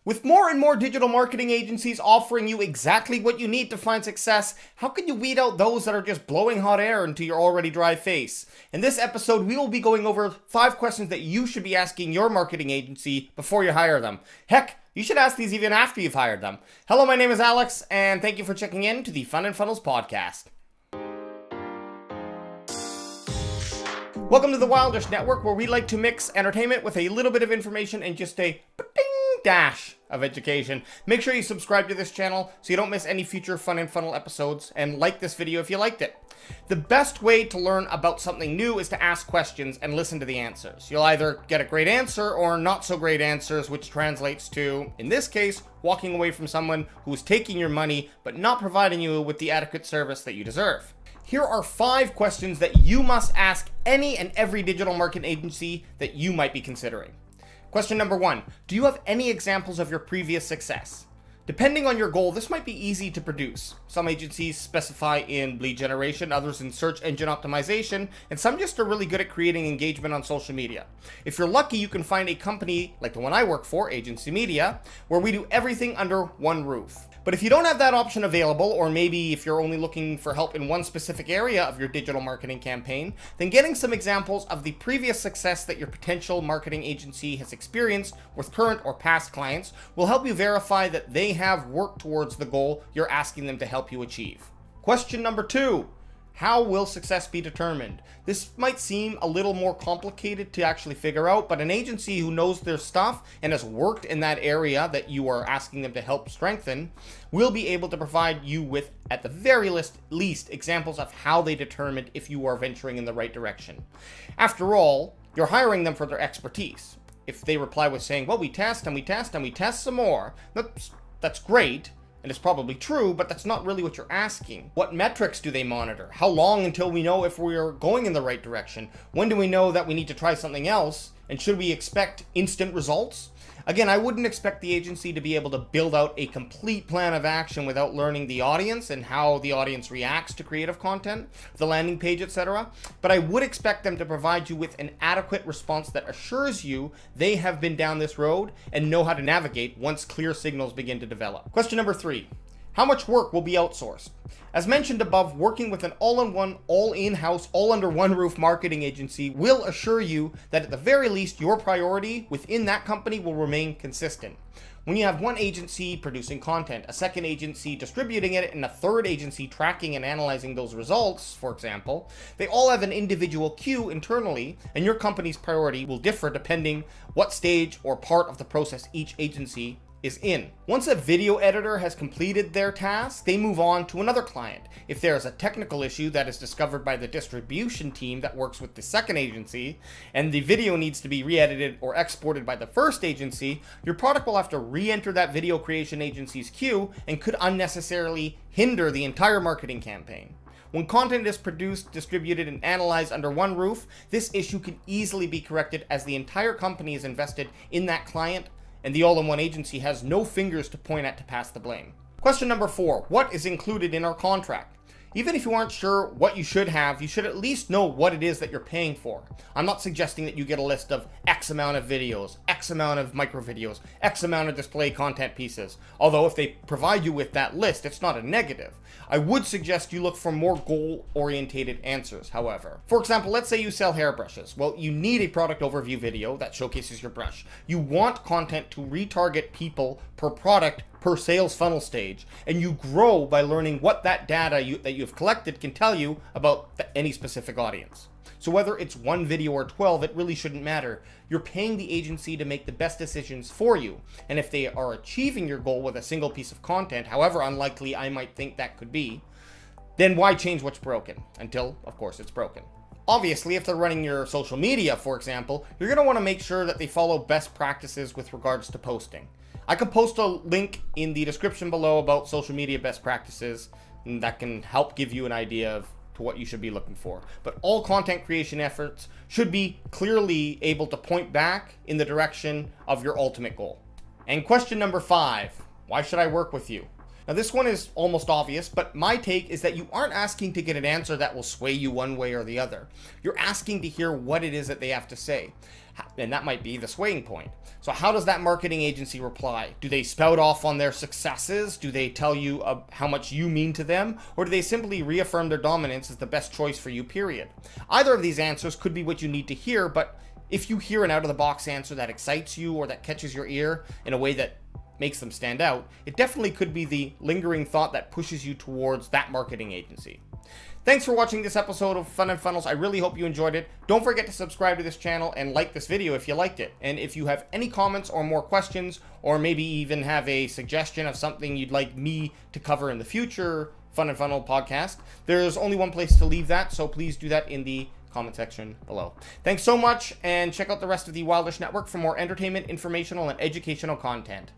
With more and more digital marketing agencies offering you exactly what you need to find success, how can you weed out those that are just blowing hot air into your already dry face? In this episode, we will be going over 5 questions that you should be asking your marketing agency before you hire them. Heck, you should ask these even after you've hired them. Hello, my name is Alex, and thank you for checking in to the Fun and Funnels podcast. Welcome to the Wildish Network, where we like to mix entertainment with a little bit of information and just a dash of education. Make sure you subscribe to this channel so you don't miss any future Fun and Funnel episodes, and like this video if you liked it. The best way to learn about something new is to ask questions and listen to the answers. You'll either get a great answer or not so great answers, which translates to, in this case, walking away from someone who is taking your money but not providing you with the adequate service that you deserve. Here are 5 questions that you must ask any and every digital marketing agency that you might be considering. Question number 1, do you have any examples of your previous success? Depending on your goal, this might be easy to produce. Some agencies specify in lead generation, others in search engine optimization, and some just are really good at creating engagement on social media. If you're lucky, you can find a company like the one I work for, Agency Media, where we do everything under one roof. But if you don't have that option available, or maybe if you're only looking for help in one specific area of your digital marketing campaign, then getting some examples of the previous success that your potential marketing agency has experienced with current or past clients will help you verify that they have worked towards the goal you're asking them to help you achieve. Question number 2. How will success be determined? This might seem a little more complicated to actually figure out, but an agency who knows their stuff and has worked in that area that you are asking them to help strengthen will be able to provide you with, at the very least, examples of how they determined if you are venturing in the right direction. After all, you're hiring them for their expertise. If they reply with saying, well, we test and we test and we test some more, that's great. And it's probably true, but that's not really what you're asking. What metrics do they monitor? How long until we know if we are going in the right direction? When do we know that we need to try something else? And should we expect instant results? Again, I wouldn't expect the agency to be able to build out a complete plan of action without learning the audience and how the audience reacts to creative content, the landing page, etc. But I would expect them to provide you with an adequate response that assures you they have been down this road and know how to navigate once clear signals begin to develop. Question number 3. How much work will be outsourced? As mentioned above, working with an all-in-one, all-in-house, all-under-one-roof marketing agency will assure you that at the very least your priority within that company will remain consistent. When you have one agency producing content, a second agency distributing it, and a third agency tracking and analyzing those results, for example, they all have an individual queue internally, and your company's priority will differ depending what stage or part of the process each agency is in. Once a video editor has completed their task, they move on to another client. If there is a technical issue that is discovered by the distribution team that works with the second agency, and the video needs to be re-edited or exported by the first agency, your product will have to re-enter that video creation agency's queue and could unnecessarily hinder the entire marketing campaign. When content is produced, distributed, and analyzed under one roof, this issue can easily be corrected as the entire company is invested in that client and the all-in-one agency has no fingers to point at to pass the blame. Question number 4, what is included in our contract? Even if you aren't sure what you should have, you should at least know what it is that you're paying for. I'm not suggesting that you get a list of X amount of videos, X amount of micro videos, X amount of display content pieces. Although if they provide you with that list, it's not a negative. I would suggest you look for more goal-orientated answers, however. For example, let's say you sell hairbrushes. Well, you need a product overview video that showcases your brush. You want content to retarget people per product per sales funnel stage, and you grow by learning what that data that you've collected can tell you about any specific audience. So whether it's 1 video or 12, it really shouldn't matter. You're paying the agency to make the best decisions for you, and if they are achieving your goal with a single piece of content, however unlikely I might think that could be, then why change what's broken? Until, of course, it's broken. Obviously, if they're running your social media, for example, you're going to want to make sure that they follow best practices with regards to posting. I could post a link in the description below about social media best practices, and that can help give you an idea of to what you should be looking for. But all content creation efforts should be clearly able to point back in the direction of your ultimate goal. And question number 5, why should I work with you? Now, this one is almost obvious, but my take is that you aren't asking to get an answer that will sway you one way or the other. You're asking to hear what it is that they have to say. And that might be the swaying point. So how does that marketing agency reply? Do they spout off on their successes? Do they tell you how much you mean to them? Or do they simply reaffirm their dominance as the best choice for you, period? Either of these answers could be what you need to hear, but if you hear an out-of-the-box answer that excites you or that catches your ear in a way that makes them stand out, it definitely could be the lingering thought that pushes you towards that marketing agency. Thanks for watching this episode of Fun and Funnels. I really hope you enjoyed it. Don't forget to subscribe to this channel and like this video if you liked it. And if you have any comments or more questions, or maybe even have a suggestion of something you'd like me to cover in the future Fun and Funnel podcast, there's only one place to leave that, so please do that in the comment section below. Thanks so much, and check out the rest of the Wildish Network for more entertainment, informational, and educational content.